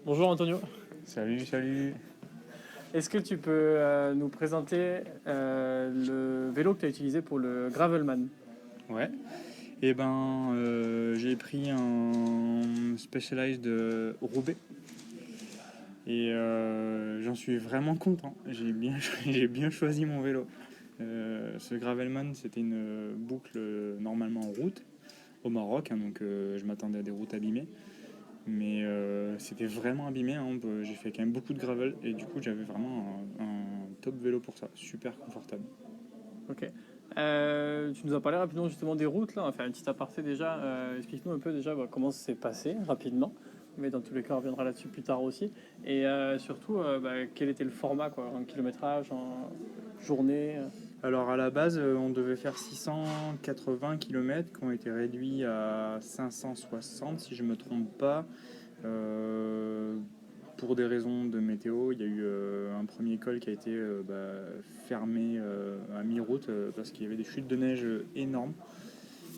Bonjour Antonio, Salut, salut. est-ce que tu peux nous présenter le vélo que tu as utilisé pour le Gravelman? Ouais. J'ai pris un Specialized Roubaix et j'en suis vraiment content. J'ai bien choisi mon vélo. Ce Gravelman, c'était une boucle normalement en route au Maroc, hein, donc je m'attendais à des routes abîmées. Mais c'était vraiment abîmé, hein. J'ai fait quand même beaucoup de gravel et du coup j'avais vraiment un top vélo pour ça, super confortable. Ok. Tu nous as parlé rapidement justement des routes, là. On va faire un petit aparté déjà. Explique-nous un peu déjà comment ça s'est passé rapidement. Mais dans tous les cas, on reviendra là-dessus plus tard aussi. Et surtout, quel était le format, quoi, en kilométrage, en journée. Alors à la base, on devait faire 680 km qui ont été réduits à 560 si je ne me trompe pas. Euh, pour des raisons de météo, il y a eu un premier col qui a été fermé à mi-route parce qu'il y avait des chutes de neige énormes.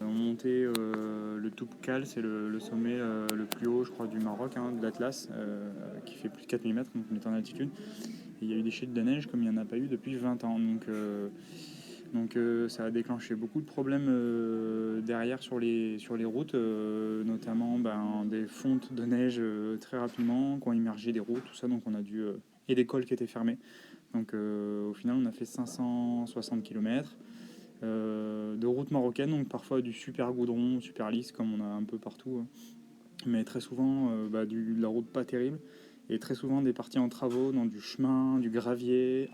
On montait le Toubkal, c'est le sommet le plus haut je crois du Maroc, hein, de l'Atlas, qui fait plus de 4000 mètres, donc on est en altitude. Et il y a eu des chutes de neige comme il n'y en a pas eu depuis 20 ans. Donc ça a déclenché beaucoup de problèmes derrière sur les routes, notamment des fontes de neige très rapidement, qui ont immergé des routes, tout ça. Donc on a dû. Et des cols qui étaient fermés. Donc au final, on a fait 560 km de route marocaine, donc parfois du super goudron, super lisse, comme on a un peu partout. Hein. Mais très souvent, de la route pas terrible. Et très souvent des parties en travaux, dans du chemin, du gravier.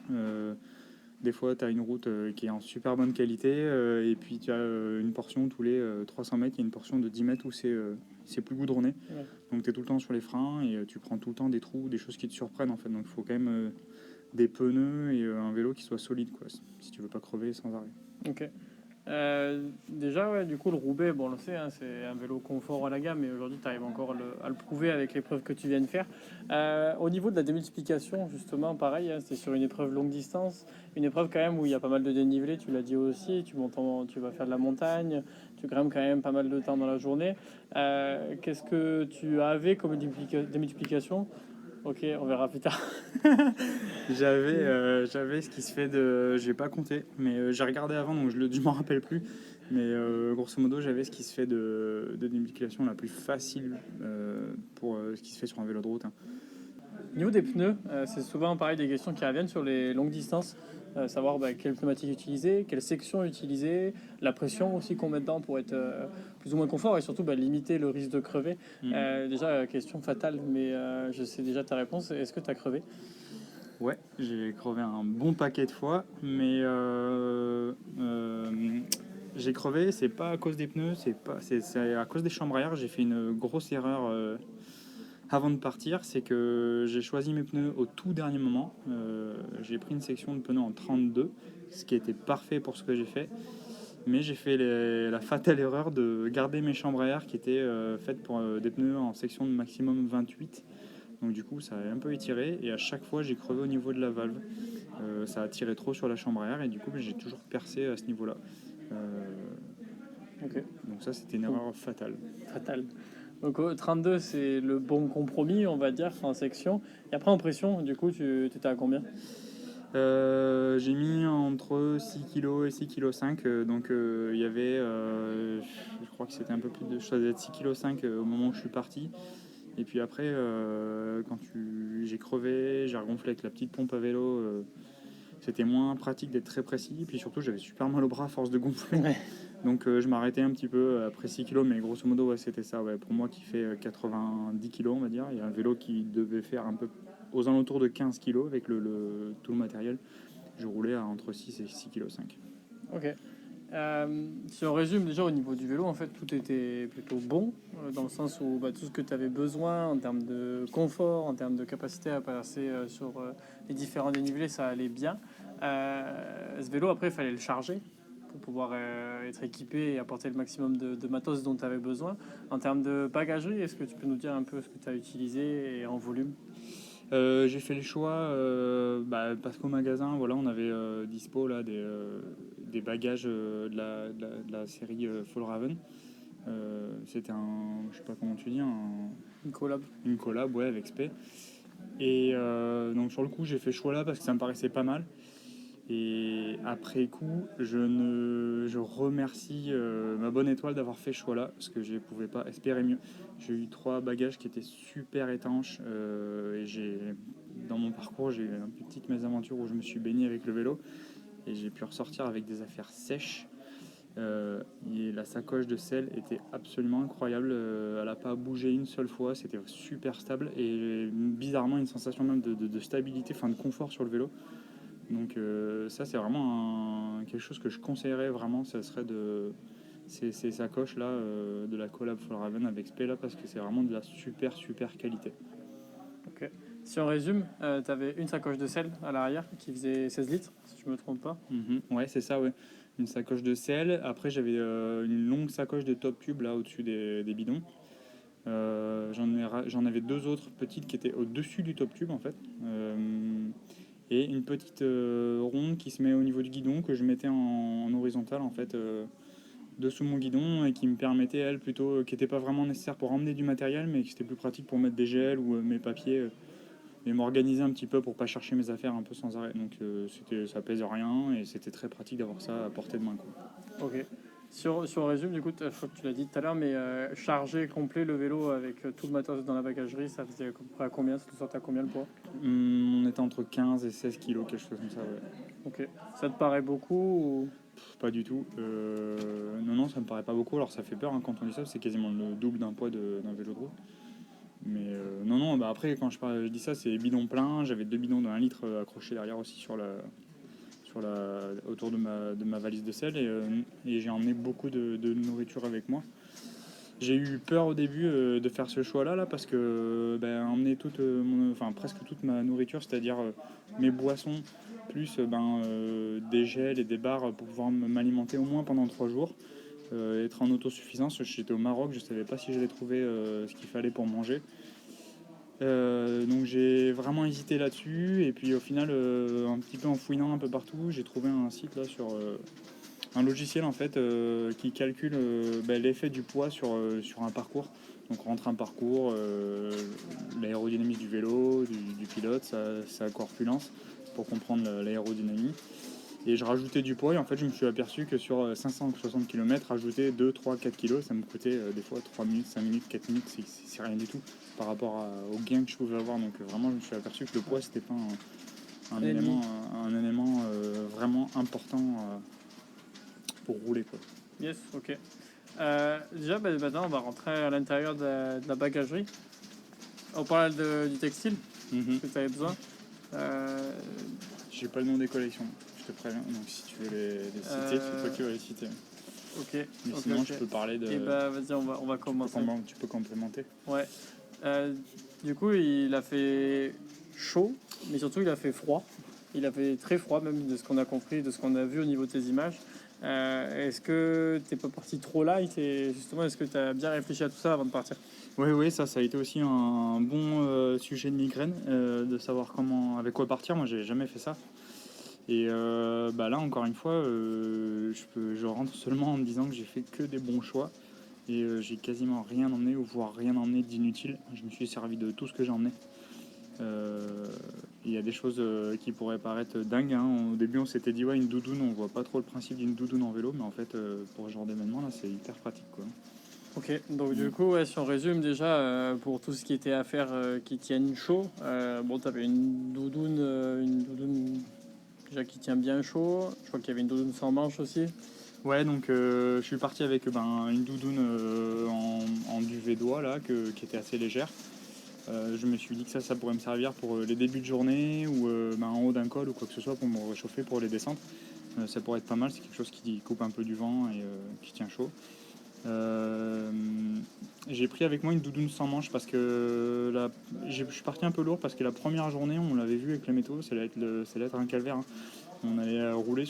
Des fois, tu as une route qui est en super bonne qualité, et puis tu as une portion tous les 300 mètres, il y a une portion de 10 mètres où c'est plus goudronné. Ouais. Donc tu es tout le temps sur les freins et tu prends tout le temps des trous, des choses qui te surprennent en fait. Donc il faut quand même des pneus et un vélo qui soit solide, quoi, si tu veux pas crever sans arrêt. Ok. Déjà, ouais, du coup, le Roubaix, bon, on le sait, hein, c'est un vélo confort à la gamme, mais aujourd'hui, tu arrives encore à le prouver avec l'épreuve que tu viens de faire. Au niveau de la démultiplication, justement, pareil, hein, c'est sur une épreuve longue distance, une épreuve quand même où il y a pas mal de dénivelé, tu l'as dit aussi, tu vas faire de la montagne, tu grimpes quand même pas mal de temps dans la journée. Qu'est-ce que tu avais comme démultiplication? Ok, on verra plus tard. J'avais ce qui se fait de. J'ai pas compté, mais j'ai regardé avant donc je m'en rappelle plus. Mais grosso modo, j'avais ce qui se fait de démultiplication la plus facile pour ce qui se fait sur un vélo de route. Hein. Au niveau des pneus, c'est souvent pareil des questions qui reviennent sur les longues distances. Savoir quelle pneumatique utiliser, quelle section utiliser, la pression aussi qu'on met dedans pour être plus ou moins confort et surtout limiter le risque de crever. Déjà, question fatale, mais je sais déjà ta réponse. Est-ce que tu as crevé? Ouais, j'ai crevé un bon paquet de fois, mais j'ai crevé, c'est pas à cause des pneus, c'est à cause des chambres à air. J'ai fait une grosse erreur avant de partir, c'est que j'ai choisi mes pneus au tout dernier moment. J'ai pris une section de pneus en 32, ce qui était parfait pour ce que j'ai fait. Mais j'ai fait la fatale erreur de garder mes chambres à air qui étaient faites pour des pneus en section de maximum 28. Donc du coup, ça a un peu étiré et à chaque fois, j'ai crevé au niveau de la valve. Ça a tiré trop sur la chambre à air et du coup, j'ai toujours percé à ce niveau-là. Euh, Ok. donc ça, c'était une erreur fatale. Fatal. Donc 32, c'est le bon compromis, on va dire, en section. Et après en pression, du coup, tu étais à combien? J'ai mis entre 6 kg et 6,5 kg. Donc il y avait, je crois que c'était un peu plus de, je devais être 6,5 kg au moment où je suis parti. Et puis après, j'ai crevé, j'ai regonflé avec la petite pompe à vélo. C'était moins pratique d'être très précis. Et puis surtout, j'avais super mal au bras à force de gonfler. Ouais. Donc je m'arrêtais un petit peu après 6 kg, mais grosso modo, ouais, c'était ça. Ouais. Pour moi qui fait 90 kg, on va dire, il y a un vélo qui devait faire un peu aux alentours de 15 kg avec tout le matériel. Je roulais à entre 6 et 6,5 kg. Ok. Si on résume déjà au niveau du vélo, en fait, tout était plutôt bon, dans le sens où tout ce que tu avais besoin en termes de confort, en termes de capacité à passer sur les différents dénivelés, ça allait bien. Ce vélo, après, il fallait le charger pour pouvoir être équipé et apporter le maximum de matos dont tu avais besoin. En termes de bagagerie, est-ce que tu peux nous dire un peu ce que tu as utilisé et en volume? J'ai fait le choix parce qu'au magasin, voilà, on avait dispo là, des bagages de la série Fjallraven. C'était un, je sais pas comment tu dis, Une collab. une collab ouais, avec Spé. Et donc sur le coup, j'ai fait ce choix-là parce que ça me paraissait pas mal. Et après coup, je remercie ma bonne étoile d'avoir fait ce choix-là parce que je ne pouvais pas espérer mieux. J'ai eu 3 bagages qui étaient super étanches dans mon parcours, j'ai eu une petite mésaventure où je me suis baigné avec le vélo et j'ai pu ressortir avec des affaires sèches. Et la sacoche de selle était absolument incroyable. Elle n'a pas bougé une seule fois, c'était super stable et bizarrement une sensation même de stabilité, enfin de confort sur le vélo. Donc ça c'est vraiment quelque chose que je conseillerais vraiment, ça serait ces sacoches là de la collab Fjällräven avec Spé là parce que c'est vraiment de la super qualité. Ok. Si on résume, tu avais une sacoche de sel à l'arrière qui faisait 16 litres, si je me trompe pas. Ouais c'est ça ouais. Une sacoche de sel, après j'avais une longue sacoche de top tube là au-dessus des bidons. J'en avais 2 autres petites qui étaient au-dessus du top tube en fait. Et une petite ronde qui se met au niveau du guidon que je mettais en horizontal en fait dessous mon guidon et qui me permettait elle plutôt qui n'était pas vraiment nécessaire pour emmener du matériel mais qui était plus pratique pour mettre des gels ou mes papiers et m'organiser un petit peu pour pas chercher mes affaires un peu sans arrêt. Donc ça pèse rien et c'était très pratique d'avoir ça à portée de main quoi. Ok. Si on résume, du coup, je crois que tu l'as dit tout à l'heure, mais charger complet le vélo avec tout le matos dans la bagagerie, ça faisait à peu près à combien? Ça te sortait à combien le poids? On était entre 15 et 16 kilos, quelque chose comme ça, ouais. Ok. Ça te paraît beaucoup ou... Pas du tout. Non, ça me paraît pas beaucoup. Alors ça fait peur hein, quand on dit ça, c'est quasiment le double d'un poids d'un vélo de route. Mais non, bah après quand je dis ça, c'est bidon plein. J'avais 2 bidons de 1 litre accrochés derrière aussi autour de ma valise de sel et j'ai emmené beaucoup de nourriture avec moi. J'ai eu peur au début de faire ce choix-là là, parce que emmener presque toute ma nourriture, c'est-à-dire mes boissons, plus des gels et des barres pour pouvoir m'alimenter au moins pendant 3 jours. Être en autosuffisance, j'étais au Maroc, je ne savais pas si j'allais trouver ce qu'il fallait pour manger. Donc j'ai vraiment hésité là-dessus et puis au final un petit peu en fouinant un peu partout j'ai trouvé un site là sur un logiciel en fait qui calcule l'effet du poids sur un parcours. Donc on rentre un parcours, l'aérodynamique du vélo, du pilote, sa corpulence pour comprendre l'aérodynamie. Et je rajoutais du poids et en fait je me suis aperçu que sur 560 km, rajouter 2, 3, 4 kg, ça me coûtait des fois 3 minutes, 5 minutes, 4 minutes, c'est rien du tout par rapport au gain que je pouvais avoir. Donc vraiment je me suis aperçu que le poids c'était pas un élément vraiment important pour rouler quoi. Yes, ok. Déjà, maintenant, on va rentrer à l'intérieur de la bagagerie. On parle du textile que tu avais besoin. J'ai pas le nom des collections, je te préviens. Donc si tu veux les citer, c'est toi qui vas les citer. Ok. Mais sinon, je peux parler de. Et vas-y, on va commencer. Tu peux complémenter. Ouais. Du coup, il a fait chaud, mais surtout, il a fait froid. Il a fait très froid, même de ce qu'on a compris, de ce qu'on a vu au niveau de tes images. Est-ce que t'es pas parti trop light et justement, est-ce que tu as bien réfléchi à tout ça avant de partir? Oui, ça a été aussi un bon sujet de migraine, de savoir avec quoi partir. Moi, j'ai jamais fait ça. Et là, encore une fois, je rentre seulement en me disant que j'ai fait que des bons choix. Et j'ai quasiment rien emmené, ou voire rien emmené d'inutile. Je me suis servi de tout ce que j'ai emmené. Il y a des choses qui pourraient paraître dingues. Hein. Au début, on s'était dit, ouais, une doudoune, on voit pas trop le principe d'une doudoune en vélo, mais en fait, pour ce genre d'événement, là, c'est hyper pratique, quoi. Ok, donc du coup, si on résume déjà, pour tout ce qui était à faire qui tienne chaud, tu avais une doudoune déjà qui tient bien chaud. Je crois qu'il y avait une doudoune sans manche aussi. Ouais, donc je suis parti avec une doudoune en duvet d'oie, là, qui était assez légère. Je me suis dit que ça pourrait me servir pour les débuts de journée ou en haut d'un col ou quoi que ce soit pour me réchauffer pour les descentes. Ça pourrait être pas mal, c'est quelque chose qui coupe un peu du vent et qui tient chaud. J'ai pris avec moi une doudoune sans manche parce que je suis parti un peu lourd parce que la première journée, on l'avait vu avec la météo, ça allait être un calvaire. Hein. On allait rouler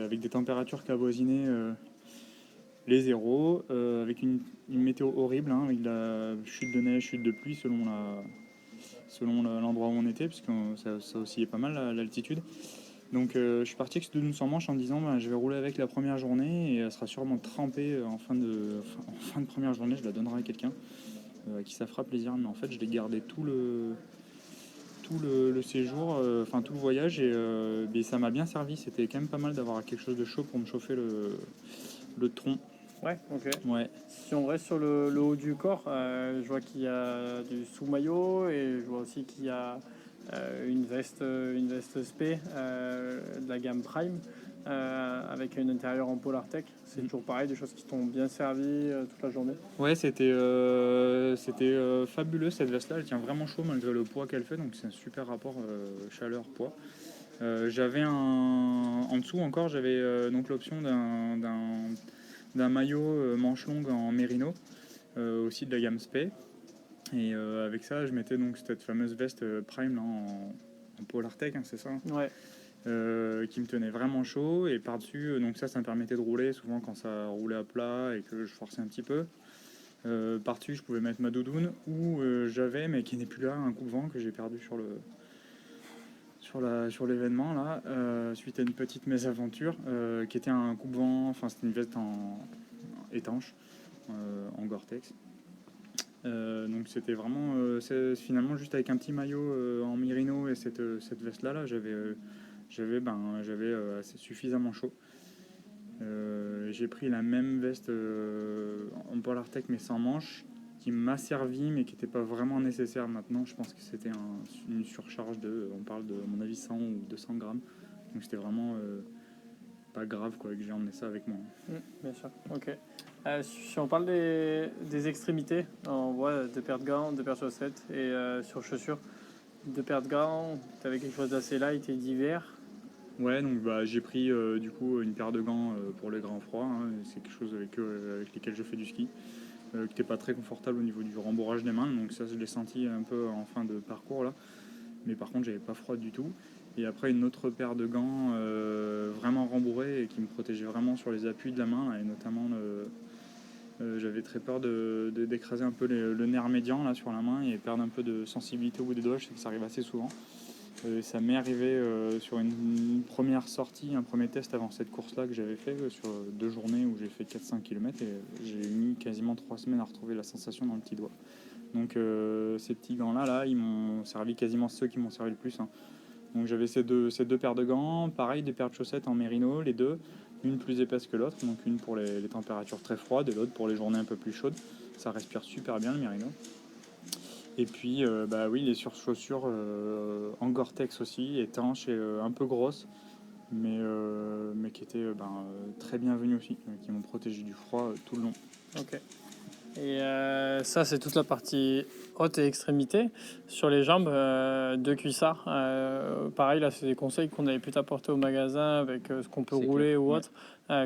avec des températures qui avoisinaient les zéros, avec une météo horrible, hein, avec la chute de neige, chute de pluie selon l'endroit où on était, parce que ça oscillait pas mal l'altitude. Donc je suis parti avec cette doudoune sans manche en disant je vais rouler avec la première journée et elle sera sûrement trempée en fin de première journée, je la donnerai à quelqu'un. à qui ça fera plaisir, mais en fait je l'ai gardé tout le séjour, enfin tout le voyage, et ça m'a bien servi. C'était quand même pas mal d'avoir quelque chose de chaud pour me chauffer le tronc. Ouais, ok. Ouais, Si on reste sur le haut du corps, je vois qu'il y a du sous-maillot et je vois aussi qu'il y a une veste spé de la gamme Prime avec un intérieur en Polartec. C'est toujours pareil, des choses qui t'ont bien servi toute la journée. ouais, c'était fabuleux cette veste-là. Elle tient vraiment chaud malgré le poids qu'elle fait, donc c'est un super rapport chaleur-poids. J'avais en dessous encore, j'avais donc l'option d'un maillot manche longue en mérino, aussi de la gamme Spey. Et avec ça, je mettais donc cette fameuse veste Prime là, en Polartec, hein, c'est ça, Ouais, qui me tenait vraiment chaud. Et par-dessus, donc ça me permettait de rouler souvent quand ça roulait à plat et que je forçais un petit peu. Par-dessus, je pouvais mettre ma doudoune ou j'avais, mais qui n'est plus là, un coupe-vent que j'ai perdu sur l'événement là, suite à une petite mésaventure, qui était un coupe-vent, enfin c'était une veste en étanche, en Gore-Tex. Donc c'était vraiment finalement juste avec un petit maillot en Merino et cette veste là, j'avais suffisamment chaud. J'ai pris la même veste en Polartec mais sans manche, qui m'a servi mais qui n'était pas vraiment nécessaire. Maintenant je pense que c'était une surcharge on parle de à mon avis 100 ou 200 grammes, donc c'était vraiment pas grave quoi, que j'ai emmené ça avec moi. bien sûr. Ok. Si on parle des extrémités, on voit deux paires de gants, deux paires de chaussettes et sur chaussures, deux paires de gants, tu avais quelque chose d'assez light et d'hiver. Ouais, donc j'ai pris du coup une paire de gants pour les grands froids, hein. C'est quelque chose avec lesquels je fais du ski, qui n'était pas très confortable au niveau du rembourrage des mains, donc ça je l'ai senti un peu en fin de parcours là, mais par contre j'avais pas froid du tout. Et après une autre paire de gants vraiment rembourrés et qui me protégeait vraiment sur les appuis de la main, et notamment j'avais très peur d'écraser un peu le nerf médian là sur la main et perdre un peu de sensibilité au bout des doigts. Je sais que ça arrive assez souvent. Ça m'est arrivé sur une première sortie, un premier test avant cette course-là que j'avais fait sur 2 journées où j'ai fait 4-5 km, et j'ai mis quasiment 3 semaines à retrouver la sensation dans le petit doigt. Donc ces petits gants-là, ils m'ont servi quasiment ceux qui m'ont servi le plus, hein. Donc j'avais ces deux paires de gants, pareil, des paires de chaussettes en mérino, les deux, une plus épaisse que l'autre, donc une pour les températures très froides et l'autre pour les journées un peu plus chaudes. Ça respire super bien le mérino. Et puis, oui, les surchaussures en Gore-Tex aussi, étanches et un peu grosses, mais qui étaient très bienvenues aussi, qui m'ont protégé du froid tout le long. Ok. Et ça, c'est toute la partie haute et extrémité. Sur les jambes, deux cuissards. Pareil, là, c'est des conseils qu'on avait pu t'apporter au magasin avec ce qu'on peut C'est rouler clair, ou ouais. autre.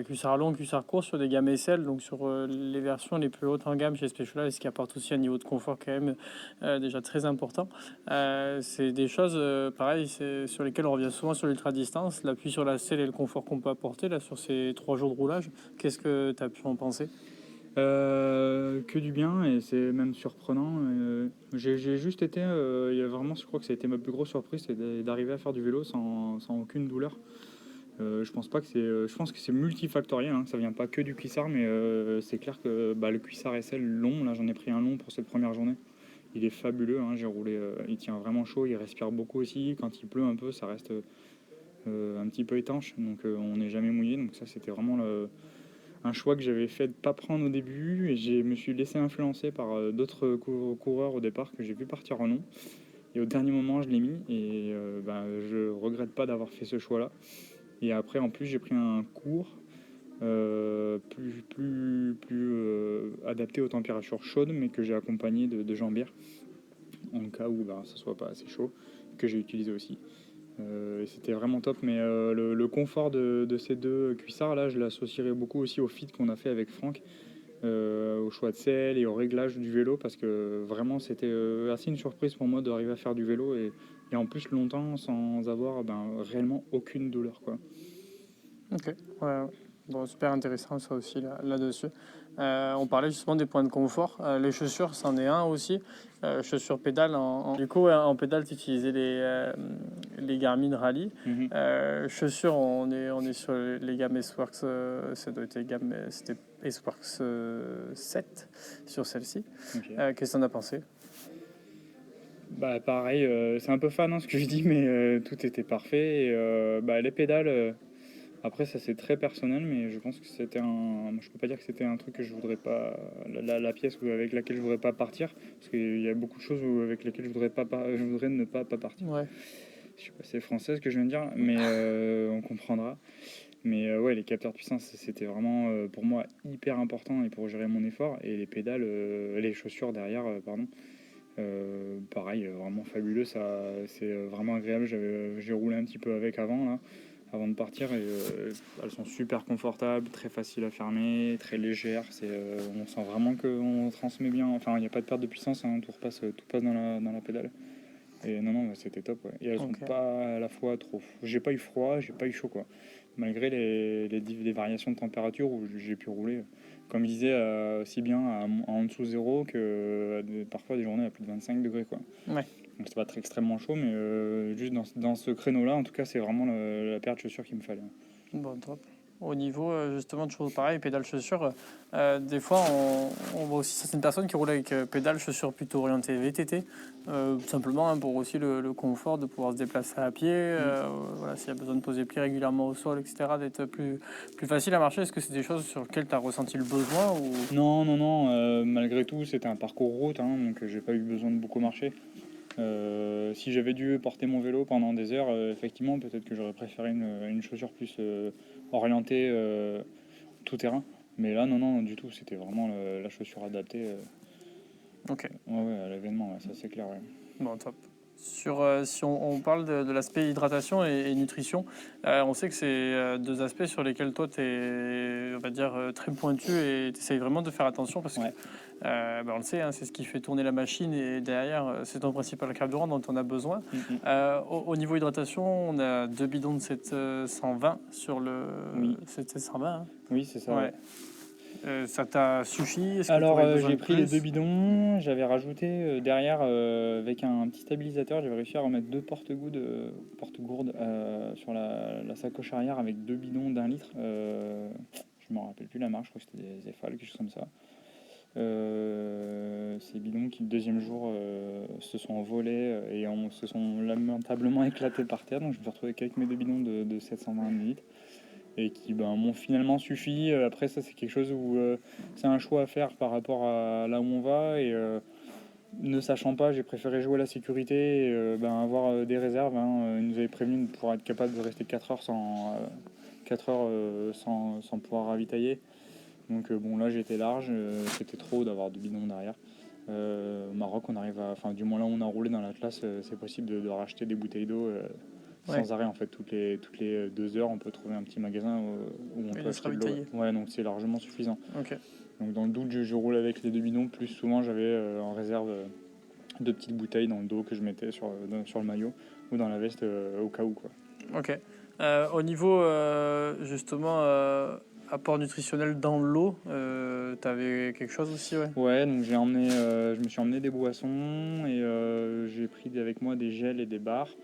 Cuissard long, cuissard court sur des gammes SL, donc sur les versions les plus hautes en gamme chez Specialized, ce qui apporte aussi un niveau de confort quand même déjà très important. C'est des choses, pareil, sur lesquelles on revient souvent sur l'ultra distance. L'appui sur la selle et le confort qu'on peut apporter là sur ces 3 jours de roulage. Qu'est-ce que tu as pu en penser? Que du bien, et c'est même surprenant. J'ai juste été, il y a vraiment, je crois que ça a été ma plus grosse surprise, c'est d'arriver à faire du vélo sans aucune douleur. Je pense pas que je pense que c'est multifactoriel, hein. Ça vient pas que du cuissard, mais c'est clair que le cuissard SL long, là j'en ai pris un long pour cette première journée. Il est fabuleux, hein. J'ai roulé, il tient vraiment chaud, il respire beaucoup aussi. Quand il pleut un peu, ça reste un petit peu étanche, donc on n'est jamais mouillé. Donc ça, c'était vraiment un choix que j'avais fait de ne pas prendre au début, et je me suis laissé influencer par d'autres coureurs au départ que j'ai vu partir en long. Et au dernier moment, je l'ai mis, et je regrette pas d'avoir fait ce choix-là. Et après, en plus, j'ai pris un cours plus adapté aux températures chaudes, mais que j'ai accompagné de jambières, en cas où ça soit pas assez chaud, que j'ai utilisé aussi. Et c'était vraiment top, mais le confort de ces deux cuissards là, je l'associerais beaucoup aussi au fit qu'on a fait avec Franck, au choix de selle et au réglage du vélo, parce que vraiment c'était assez une surprise pour moi d'arriver à faire du vélo, et en plus longtemps sans avoir réellement aucune douleur, quoi. Ok, ouais. Bon, super intéressant ça aussi là-dessus. On parlait justement des points de confort. Les chaussures, c'en est un aussi. Chaussures pédales. Du coup, ouais, en pédale, tu utilisais les Garmin Rally. Mhm. Chaussures, on est sur les gammes S-Works, ça doit être les gammes, c'était S-Works 7 sur celle-ci. Ok. Qu'est-ce que t'en as pensé? Bah pareil, c'est un peu fan hein, ce que je dis, mais tout était parfait. Et, bah, les pédales, après ça c'est très personnel, mais je pense que c'était je peux pas dire que c'était un truc que je voudrais pas, la pièce avec laquelle je voudrais pas partir, parce qu'il y a beaucoup de choses avec lesquelles je voudrais je voudrais ne pas partir. Ouais. Je sais pas si c'est français ce que je viens de dire, mais on comprendra. Mais ouais, les capteurs de puissance, c'était vraiment pour moi hyper important et pour gérer mon effort. Et les pédales, les chaussures derrière, pardon. Pareil, vraiment fabuleux, ça, c'est vraiment agréable. J'ai roulé un petit peu avec avant de partir, et elles sont super confortables, très faciles à fermer, très légères. On sent vraiment qu'on transmet bien. Enfin, il n'y a pas de perte de puissance, hein, tout passe dans la pédale. Et non, c'était top. Ouais. Et elles sont Ok. pas à la fois trop. J'ai pas eu froid, j'ai pas eu chaud quoi. Malgré les variations de température où j'ai pu rouler, comme je disais, aussi bien en dessous de zéro que parfois des journées à plus de 25 degrés quoi. Ouais. Donc c'est pas très extrêmement chaud, mais juste dans ce créneau-là, en tout cas, c'est vraiment la paire de chaussures qu'il me fallait. Bon, top. Au niveau justement de choses pareilles, pédales chaussures, des fois on voit aussi certaines personnes qui roulent avec pédales chaussures plutôt orientées VTT, tout simplement hein, pour aussi le confort de pouvoir se déplacer à pied, voilà, s'il y a besoin de poser pied régulièrement au sol, etc., d'être plus facile à marcher. Est-ce que c'est des choses sur lesquelles tu as ressenti le besoin ou... Non, malgré tout, c'était un parcours route, hein, donc j'ai pas eu besoin de beaucoup marcher. Si j'avais dû porter mon vélo pendant des heures, effectivement, peut-être que j'aurais préféré une chaussure plus orientée tout terrain. Mais là, non, du tout. C'était vraiment la chaussure adaptée Ok, ouais, à l'événement, ouais, ça c'est clair. Ouais. bon, top. Si on parle de l'aspect hydratation et nutrition, on sait que c'est deux aspects sur lesquels toi tu es, on va dire, très pointu et tu essayes vraiment de faire attention parce que Ouais. on le sait, hein, c'est ce qui fait tourner la machine et derrière, c'est ton principal carburant dont on a besoin. Mm. Au niveau hydratation, on a 2 bidons de 720 sur le Oui. 720. Hein. Oui, c'est ça. Ouais. Ça t'a suffi? Est-ce que tu Alors, aurais besoin j'ai de pris les 2 plus? bidons. J'avais rajouté derrière, avec un petit stabilisateur, j'avais réussi à remettre 2 porte-gourdes sur la sacoche arrière avec 2 bidons d'1 litre. Je me rappelle plus la marque, je crois que c'était des Eiffel, quelque chose comme ça. Ces bidons qui le deuxième jour se sont envolés et se sont lamentablement éclatés par terre, donc je me suis retrouvé qu'avec mes 2 bidons de 720 ml et qui m'ont finalement suffi. Après ça c'est quelque chose où c'est un choix à faire par rapport à là où on va, et ne sachant pas, j'ai préféré jouer à la sécurité et avoir des réserves. Hein. Ils nous avaient prévenu pour être capable de rester 4 heures sans pouvoir ravitailler. Donc bon, là j'étais large, c'était trop d'avoir 2 bidons derrière. Au Maroc, on arrive enfin du moins là où on a roulé dans la classe, c'est possible de racheter des bouteilles d'eau sans arrêt en fait. Toutes les 2 heures, on peut trouver un petit magasin où on peut Et se acheter de l'eau. ravitailler. Ouais, donc c'est largement suffisant. Ok. Donc dans le doute, je roule avec les 2 bidons. Plus souvent, j'avais en réserve 2 petites bouteilles dans le dos que je mettais sur le maillot ou dans la veste au cas où quoi. Ok. Au niveau justement apport nutritionnel dans l'eau, t'avais quelque chose aussi, ouais. Ouais, donc je me suis emmené des boissons et j'ai pris avec moi des gels et des barres.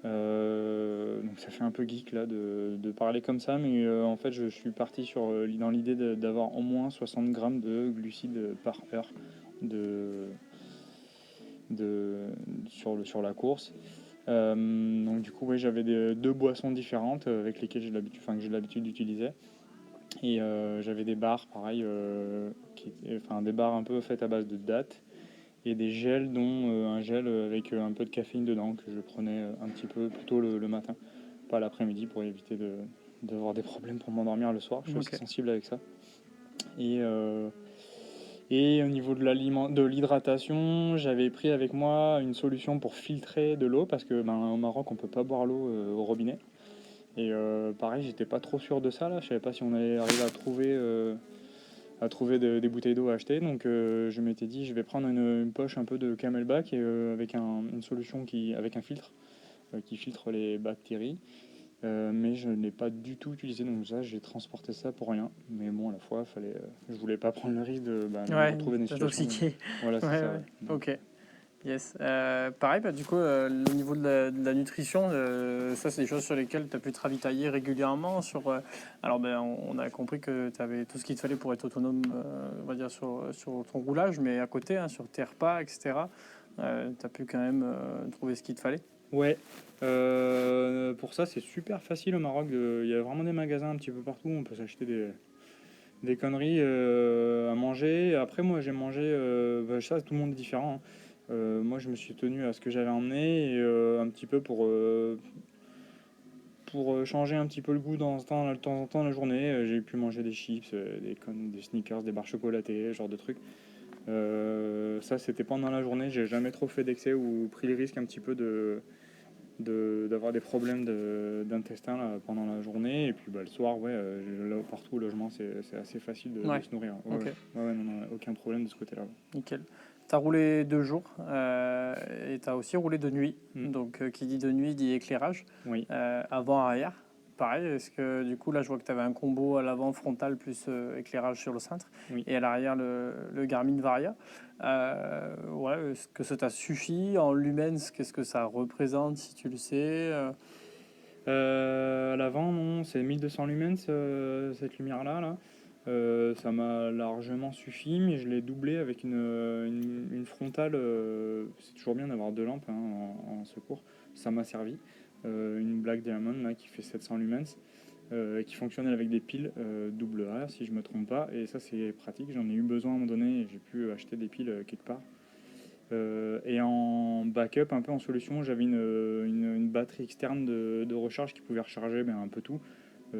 Donc ça fait un peu geek là de parler comme ça, mais en fait je suis parti dans l'idée d'avoir au moins 60 grammes de glucides par heure de, sur la course. Donc du coup ouais, j'avais 2 boissons différentes avec lesquelles que j'ai l'habitude d'utiliser. Et j'avais des barres pareil, des barres un peu faites à base de dattes et des gels, dont un gel avec un peu de caféine dedans que je prenais un petit peu plus tôt le matin, pas l'après-midi, pour éviter d'avoir des problèmes pour m'endormir le soir. Je suis assez sensible avec ça. Et au niveau de l'hydratation, j'avais pris avec moi une solution pour filtrer de l'eau parce que au Maroc on peut pas boire l'eau au robinet. Et pareil, j'étais pas trop sûr de ça là. Je savais pas si on allait arriver à trouver des bouteilles d'eau à acheter. Donc je m'étais dit, je vais prendre une poche un peu de Camelback et avec une solution avec un filtre qui filtre les bactéries. Mais je n'ai pas du tout utilisé, donc ça, j'ai transporté ça pour rien. Mais bon, à la fois, je voulais pas prendre le risque de me retrouver dans une situation. T'intoxiquer. Voilà, c'est Ouais, ça. ouais. Ouais. Ok. Yes. Pareil, du coup, au niveau de la nutrition, ça, c'est des choses sur lesquelles tu as pu te ravitailler régulièrement. Alors, on a compris que tu avais tout ce qu'il te fallait pour être autonome, on va dire, sur ton roulage, mais à côté, hein, sur tes repas, etc., tu as pu quand même trouver ce qu'il te fallait. Ouais, pour ça c'est super facile au Maroc. Il y a vraiment des magasins un petit peu partout. On peut s'acheter des conneries à manger. Après, moi j'ai mangé, ça tout le monde est différent, hein. Moi je me suis tenu à ce que j'avais emmené et un petit peu pour changer un petit peu le goût de temps en temps la journée. J'ai pu manger des chips, des sneakers, des barres chocolatées, ce genre de trucs. Ça c'était pendant la journée. J'ai jamais trop fait d'excès ou pris le risque un petit peu d'avoir des problèmes d'intestin là, pendant la journée. Et puis le soir, ouais, partout au logement, c'est assez facile de se nourrir. Ouais, Ok, non, aucun problème de ce côté-là. nickel. Tu as roulé 2 jours et tu as aussi roulé de nuit. Mm. Donc, qui dit de nuit dit éclairage, Oui. avant-arrière. Pareil, est-ce que du coup, là, je vois que tu avais un combo à l'avant frontal plus éclairage sur le cintre Oui. et à l'arrière le Garmin Varia. Ouais, est-ce que ça t'a suffi en lumens? Qu'est-ce que ça représente si tu le sais? À l'avant, non, c'est 1200 lumens, cette lumière-là. Là. Ça m'a largement suffi, mais je l'ai doublé avec une frontale. C'est toujours bien d'avoir deux lampes, hein, en secours. Ça m'a servi. Une Black Diamond là, qui fait 700 lumens. Qui fonctionnait avec des piles double A si je me trompe pas, et ça c'est pratique, j'en ai eu besoin à un moment donné et j'ai pu acheter des piles quelque part. Et en backup, un peu en solution, j'avais une batterie externe de recharge qui pouvait recharger un peu tout,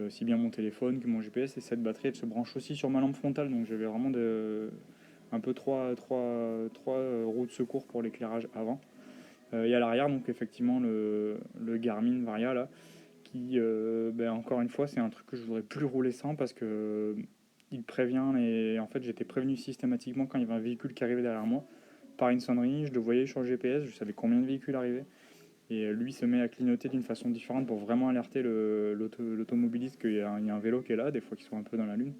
si bien mon téléphone que mon GPS, et cette batterie elle se branche aussi sur ma lampe frontale, donc j'avais vraiment un peu trois roues de secours pour l'éclairage avant. Et à l'arrière, donc effectivement le Garmin Varia là, qui, encore une fois, c'est un truc que je voudrais plus rouler sans parce que il prévient. Et en fait, j'étais prévenu systématiquement quand il y avait un véhicule qui arrivait derrière moi par une sonnerie. Je le voyais sur le GPS, je savais combien de véhicules arrivaient. Et lui se met à clignoter d'une façon différente pour vraiment alerter l'automobiliste qu'il y a un vélo qui est là, des fois qu'ils sont un peu dans la lune.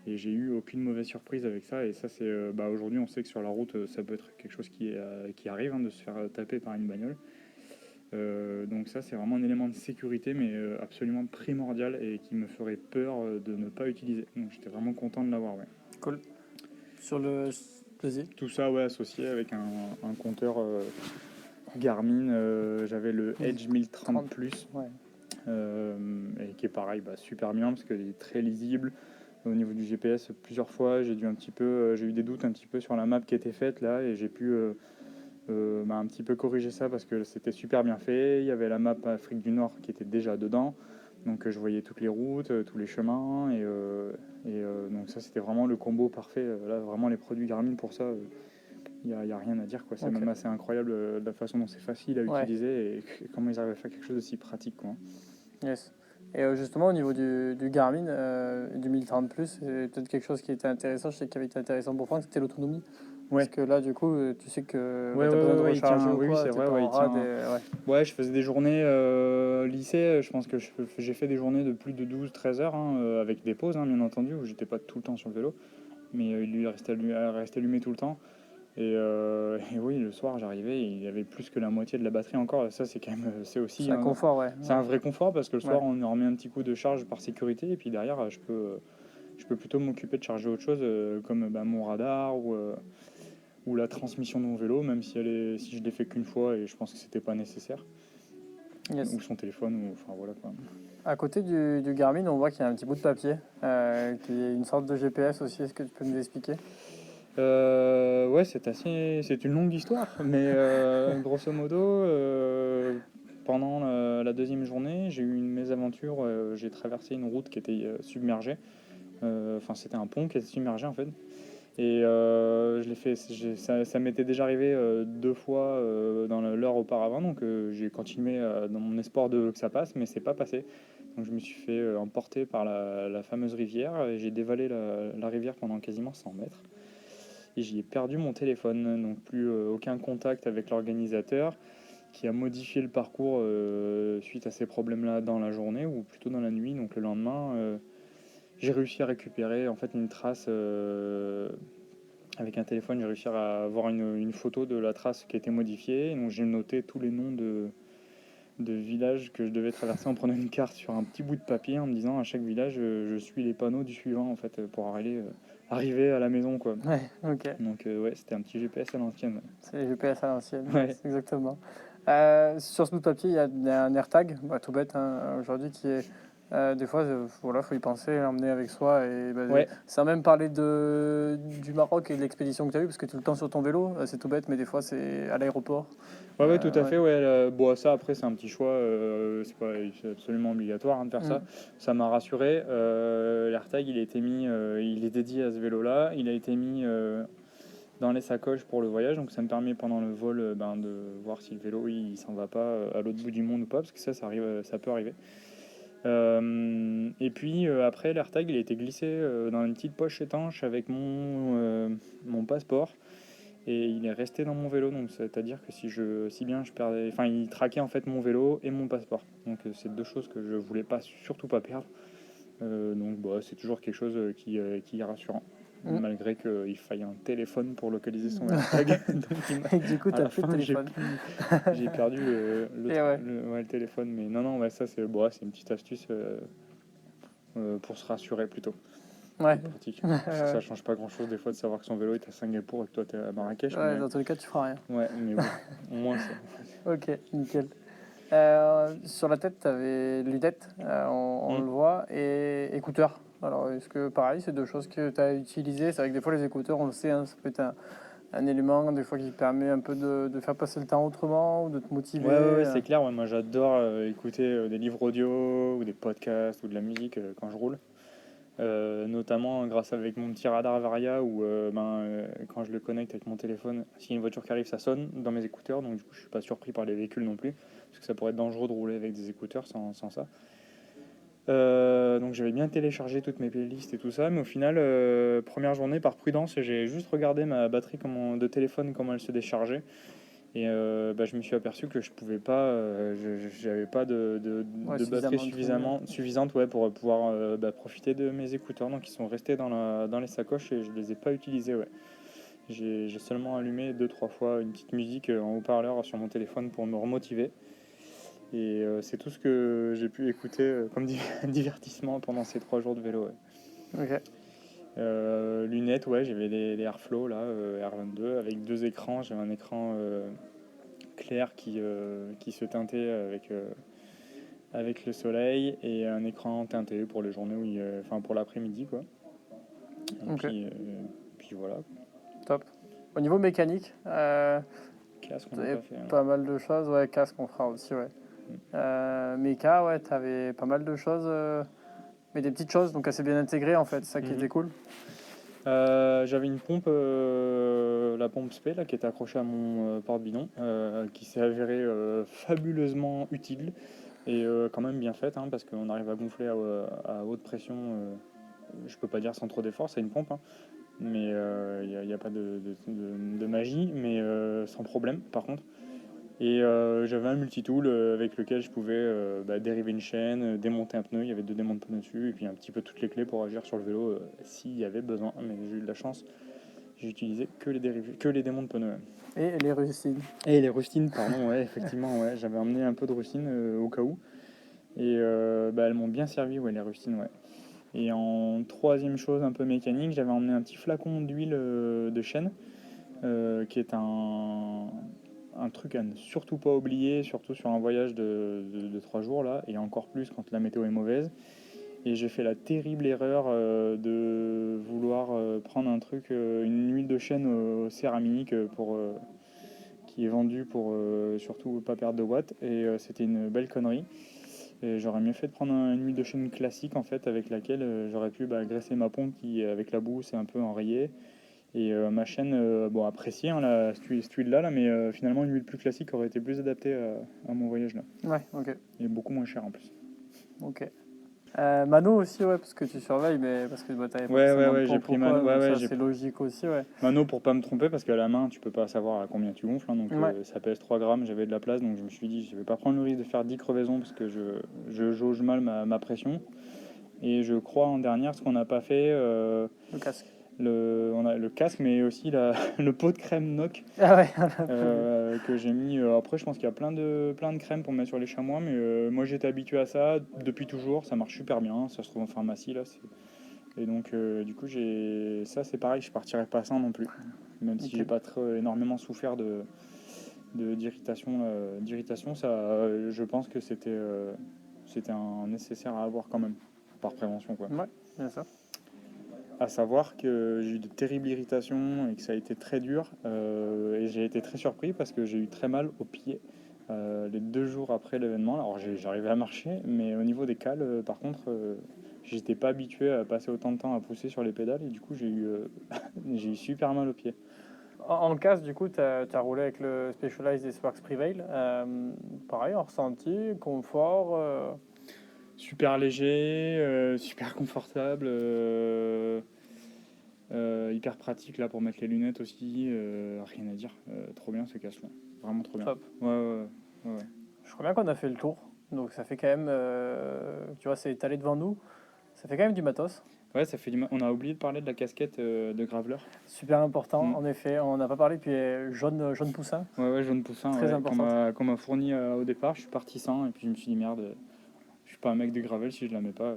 Et j'ai eu aucune mauvaise surprise avec ça. Et ça, c'est aujourd'hui, on sait que sur la route, ça peut être quelque chose qui arrive, hein, de se faire taper par une bagnole. Donc ça, c'est vraiment un élément de sécurité, mais absolument primordial et qui me ferait peur de ne pas utiliser. Donc j'étais vraiment content de l'avoir. Ouais. Cool. Sur le... Vas-y. Tout ça, ouais, associé avec un compteur Garmin. J'avais le Edge 1030 Plus, Ouais. et qui est pareil, super bien parce qu'il est très lisible. Au niveau du GPS, plusieurs fois, j'ai eu des doutes un petit peu sur la map qui était faite là, et j'ai pu un petit peu corriger ça parce que c'était super bien fait. Il y avait la map Afrique du Nord qui était déjà dedans, donc je voyais toutes les routes, tous les chemins, donc ça c'était vraiment le combo parfait. Là, vraiment, les produits Garmin pour ça, il n'y a rien à dire, quoi. C'est Ok. même assez incroyable la façon dont c'est facile à utiliser et comment ils arrivent à faire quelque chose d'aussi pratique, quoi. Yes. Et justement, au niveau du Garmin, du 1030 Plus, c'est peut-être quelque chose qui était intéressant. Je sais qu'il avait été intéressant pour Franck, c'était l'autonomie. Ouais. Parce que là, du coup, tu sais que Ouais, tu as besoin de il tient, recharger ou oui, quoi, c'est t'es vrai, pas ouais, en il rade. tient. Ouais, je faisais des journées lycée, je pense que j'ai fait des journées de plus de 12-13 heures, hein, avec des pauses, hein, bien entendu, où j'étais pas tout le temps sur le vélo, mais il restait allumé tout le temps. Et oui, le soir, j'arrivais, il y avait plus que la moitié de la batterie encore. Ça, c'est quand même, c'est aussi C'est un confort, ouais. c'est un vrai confort parce que le soir, Ouais. on remet un petit coup de charge par sécurité, et puis derrière, je peux plutôt m'occuper de charger autre chose, comme mon radar ou la transmission de mon vélo, même si si je l'ai fait qu'une fois et je pense que c'était pas nécessaire. Yes. Ou son téléphone, ou enfin voilà quoi. À côté du Garmin, on voit qu'il y a un petit bout de papier, qui est une sorte de GPS aussi. Est-ce que tu peux nous expliquer? Ouais, c'est une longue histoire, mais grosso modo, pendant la deuxième journée, j'ai eu une mésaventure. J'ai traversé une route qui était submergée. Enfin, c'était un pont qui était submergé en fait. Et je l'ai fait. Ça m'était déjà arrivé 2 fois dans l'heure auparavant, donc j'ai continué dans mon espoir que ça passe, mais c'est pas passé. Donc je me suis fait emporter par la fameuse rivière, et j'ai dévalé la rivière pendant quasiment 100 mètres. Et j'y ai perdu mon téléphone, donc plus aucun contact avec l'organisateur, qui a modifié le parcours suite à ces problèmes-là dans la journée, ou plutôt dans la nuit. Donc le lendemain, j'ai réussi à récupérer en fait une trace Avec un téléphone, j'ai réussi à avoir une photo de la trace qui a été modifiée. Donc j'ai noté tous les noms de villages que je devais traverser en prenant une carte sur un petit bout de papier en me disant à chaque village, je suis les panneaux du suivant en fait pour arriver à la maison quoi. Ouais, ok. Donc ouais, c'était un petit GPS à l'ancienne. C'est les GPS à l'ancienne, Ouais. c'est exactement. Sur ce bout de papier, il y a un AirTag, tout bête aujourd'hui, qui est des fois, voilà, faut y penser, l'emmener avec soi. Et Ouais. sans même parler du Maroc et de l'expédition que tu as eue, parce que tu es tout le temps sur ton vélo, c'est tout bête, mais des fois c'est à l'aéroport. Ouais, tout à Ouais. fait. Ouais, bon, ça après c'est un petit choix, c'est absolument obligatoire de faire ça. Ça m'a rassuré. L'AirTag il a été mis, il est dédié à ce vélo-là. Il a été mis dans les sacoches pour le voyage, donc ça me permet pendant le vol de voir si le vélo il s'en va pas à l'autre bout du monde ou pas, parce que ça arrive, ça peut arriver. Et puis après l'AirTag il a été glissé dans une petite poche étanche avec mon passeport. Et il est resté dans mon vélo, donc c'est-à-dire que si bien je perdais, enfin il traquait en fait mon vélo et mon passeport. Donc c'est deux choses que je voulais surtout pas perdre. Donc c'est toujours quelque chose qui est rassurant, malgré qu'il faille un téléphone pour localiser son AirTag. Et du coup, t'as plus de téléphone. J'ai perdu le téléphone, mais non, ça c'est une petite astuce pour se rassurer plutôt. Ouais. C'est pratique. Ça change pas grand chose des fois de savoir que son vélo est à Singapour et que toi t'es à Marrakech. Ouais, dans tous les cas, tu feras rien. Ouais, mais bon, au moins ça. Ok, nickel. Sur la tête, tu avais lunettes, on le voit, et écouteurs. Alors, est-ce que pareil, c'est deux choses que tu as utilisées? C'est vrai que des fois, les écouteurs, on le sait, ça peut être un élément des fois qui permet un peu de faire passer le temps autrement ou de te motiver. Ouais, c'est clair. Ouais, moi, j'adore écouter des livres audio ou des podcasts ou de la musique quand je roule. Notamment grâce avec mon petit radar Varia où quand je le connecte avec mon téléphone, s'il y a une voiture qui arrive, ça sonne dans mes écouteurs. Donc, du coup, je suis pas surpris par les véhicules non plus. Parce que ça pourrait être dangereux de rouler avec des écouteurs sans ça. Donc j'avais bien téléchargé toutes mes playlists et tout ça, mais au final, première journée, par prudence, j'ai juste regardé ma batterie de téléphone, comment elle se déchargeait. Et je me suis aperçu que je pouvais pas, j'avais pas de batterie suffisante pour pouvoir profiter de mes écouteurs. Donc ils sont restés dans les sacoches et je les ai pas utilisés. Ouais. J'ai seulement allumé 2-3 fois une petite musique en haut-parleur sur mon téléphone pour me remotiver. Et c'est tout ce que j'ai pu écouter comme divertissement pendant ces 3 jours de vélo. Ouais. Ok. Lunettes, ouais, j'avais les Airflow là, R22 avec 2 écrans. J'avais un écran clair qui se teintait avec le soleil et un écran teinté pour les journées pour l'après-midi quoi. Et Okay. puis voilà. Top. Au niveau mécanique, casque on n'a pas fait. Pas mal de choses, ouais, casque on fera aussi, ouais. Méca, ouais, t'avais pas mal de choses, mais des petites choses, donc assez bien intégrées en fait, ça qui était cool. J'avais une pompe, la pompe SP là, qui était accrochée à mon porte-bidon, qui s'est avérée fabuleusement utile et quand même bien faite, parce qu'on arrive à gonfler à haute pression, je peux pas dire sans trop d'effort, c'est une pompe, mais il n'y a pas de magie, mais sans problème par contre. Et j'avais un multitool avec lequel je pouvais dériver une chaîne, démonter un pneu, il y avait 2 démonts de pneus dessus, et puis un petit peu toutes les clés pour agir sur le vélo s'il y avait besoin. Mais j'ai eu de la chance, j'ai utilisé que les démonts de pneus. Et les rustines. Et les rustines, pardon, ouais, effectivement, ouais, j'avais emmené un peu de rustines au cas où. Et elles m'ont bien servi, ouais, les rustines, ouais. Et en troisième chose un peu mécanique, j'avais emmené un petit flacon d'huile de chêne, qui est un truc à ne surtout pas oublier, surtout sur un voyage de 3 jours là, et encore plus quand la météo est mauvaise. Et j'ai fait la terrible erreur de vouloir prendre une huile de chêne céramique qui est vendue pour surtout pas perdre de watts, et c'était une belle connerie. Et j'aurais mieux fait de prendre une huile de chêne classique en fait, avec laquelle j'aurais pu graisser ma pompe qui avec la boue c'est un peu enrayé. Et ma chaîne, appréciée cette huile-là, mais finalement une huile plus classique aurait été plus adaptée à mon voyage là. Ouais, ok. Et beaucoup moins cher en plus. Ok. Mano aussi, ouais, parce que tu surveilles, mais parce que t'avais ouais, j'ai pris Mano. C'est logique aussi, ouais. Mano pour pas me tromper, parce qu'à la main tu peux pas savoir à combien tu gonfles, donc ça pèse 3 grammes, j'avais de la place, donc je me suis dit je vais pas prendre le risque de faire 10 crevaisons parce que je jauge mal ma pression. Et je crois en dernière, ce qu'on n'a pas fait. Le casque. On a le casque, mais aussi le pot de crème Noc Ah ouais, que j'ai mis. Après, je pense qu'il y a plein de crèmes pour mettre sur les chamois, mais moi j'étais habitué à ça depuis toujours. Ça marche super bien. Ça se trouve en pharmacie là. Et donc, du coup, ça, c'est pareil. Je partirais pas sans non plus, même si Ok. j'ai pas énormément souffert d'irritation. Ça, je pense que c'était un nécessaire à avoir quand même, par prévention, quoi. Ouais, bien ça. À savoir que j'ai eu de terribles irritations et que ça a été très dur. Et j'ai été très surpris parce que j'ai eu très mal aux pieds les 2 jours après l'événement. Alors j'arrivais à marcher, mais au niveau des cales, par contre, j'étais pas habitué à passer autant de temps à pousser sur les pédales et du coup j'ai eu super mal aux pieds. En casque, du coup, tu as roulé avec le Specialized et Sparks Prevail. Pareil, en ressenti, confort. Super léger, super confortable, hyper pratique là pour mettre les lunettes aussi, rien à dire, trop bien ce casque là, vraiment trop bien. Top. Ouais. Je crois bien qu'on a fait le tour. Donc ça fait quand même, tu vois, c'est étalé devant nous. Ça fait quand même du matos. Ouais, ça fait on a oublié de parler de la casquette de graveleur. Super important, Mm. en effet. On n'a pas parlé, puis jaune poussin. Ouais, jaune poussin, Très ouais, importante. qu'on m'a fourni au départ. Je suis parti sans et puis je me suis dit merde, je suis pas un mec de gravel si je la mets pas.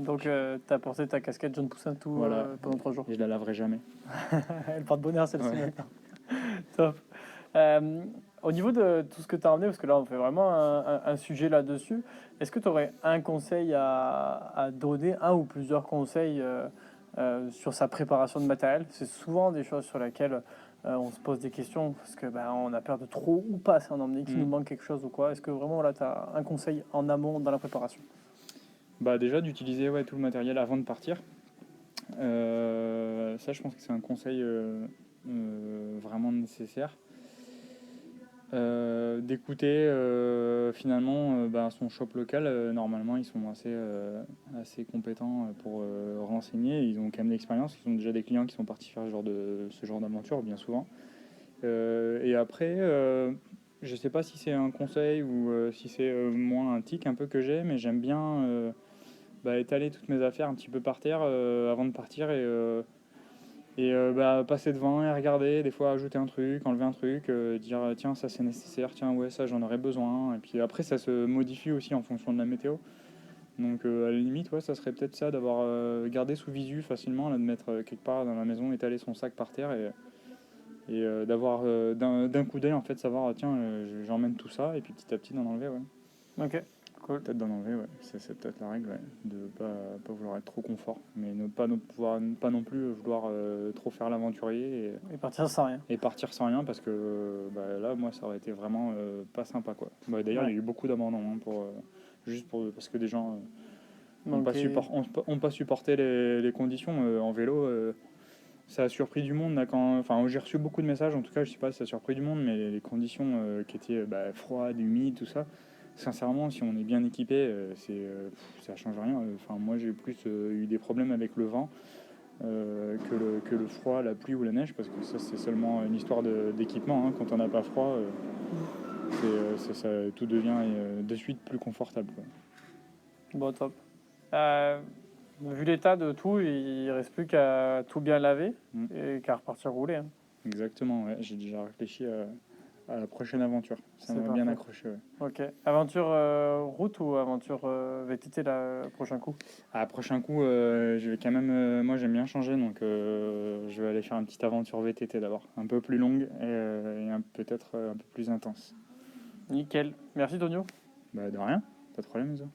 Donc tu as porté ta casquette jaune poussin Voilà, pendant 3 jours. et je la laverai jamais. Elle porte bonheur celle-ci Ouais. maintenant. Top. Euh, Au niveau de tout ce que tu as emmené, parce que là on fait vraiment un sujet là-dessus, est-ce que tu aurais un conseil à donner, un ou plusieurs conseils sur sa préparation de matériel? C'est souvent des choses sur lesquelles on se pose des questions parce que on a peur de trop ou pas s'en emmener, qu'il nous Mm. manque quelque chose ou quoi. Est-ce que vraiment là tu as un conseil en amont dans la préparation? Bah déjà d'utiliser tout le matériel avant de partir. Ça, je pense que c'est un conseil vraiment nécessaire. D'écouter finalement son shop local. Normalement, ils sont assez compétents pour renseigner. Ils ont quand même l'expérience. Ils ont déjà des clients qui sont partis faire ce genre d'aventure, bien souvent. Et après, je sais pas si c'est un conseil ou si c'est moins un tic un peu que j'ai, mais j'aime bien étaler toutes mes affaires un petit peu par terre avant de partir et passer devant et regarder, des fois ajouter un truc, enlever un truc, dire tiens ça c'est nécessaire, tiens ouais ça j'en aurais besoin. Et puis après ça se modifie aussi en fonction de la météo. Donc à la limite ouais ça serait peut-être ça d'avoir gardé sous visu facilement, là, de mettre quelque part dans la maison, étaler son sac par terre et d'avoir d'un coup d'œil en fait savoir tiens j'emmène tout ça et puis petit à petit d'en enlever ouais. Ok, cool. Peut-être d'en enlever, ouais. C'est peut-être la règle, ouais. De pas vouloir être trop confort, mais pas non plus vouloir trop faire l'aventurier Et partir sans rien. et partir sans rien parce que là, moi, ça aurait été vraiment pas sympa, quoi. D'ailleurs, il y Ouais. a eu beaucoup d'abandons parce que des gens Manquer. ont pas supporté les conditions en vélo. Ça a surpris du monde là, enfin, j'ai reçu beaucoup de messages. En tout cas, je sais pas si ça a surpris du monde, mais les conditions qui étaient froides, humides, tout ça. Sincèrement, si on est bien équipé, ça change rien. Enfin, moi, j'ai plus eu des problèmes avec le vent que le froid, la pluie ou la neige, parce que ça, c'est seulement une histoire d'équipement. Hein. Quand on n'a pas froid, tout devient de suite plus confortable, quoi. Bon, top. Euh, Vu l'état de tout, il reste plus qu'à tout bien laver Mm. et qu'à repartir rouler, hein. Exactement, ouais. J'ai déjà réfléchi à la prochaine aventure. Ça C'est m'a bien parfait. accroché, ouais. Ok. Aventure route ou aventure VTT le prochain coup? Prochain coup, je vais quand même. Moi, j'aime bien changer, donc je vais aller faire une petite aventure VTT d'abord, un peu plus longue et peut-être un peu plus intense. Nickel. Merci, Tonio. De rien, pas de problème, Zo.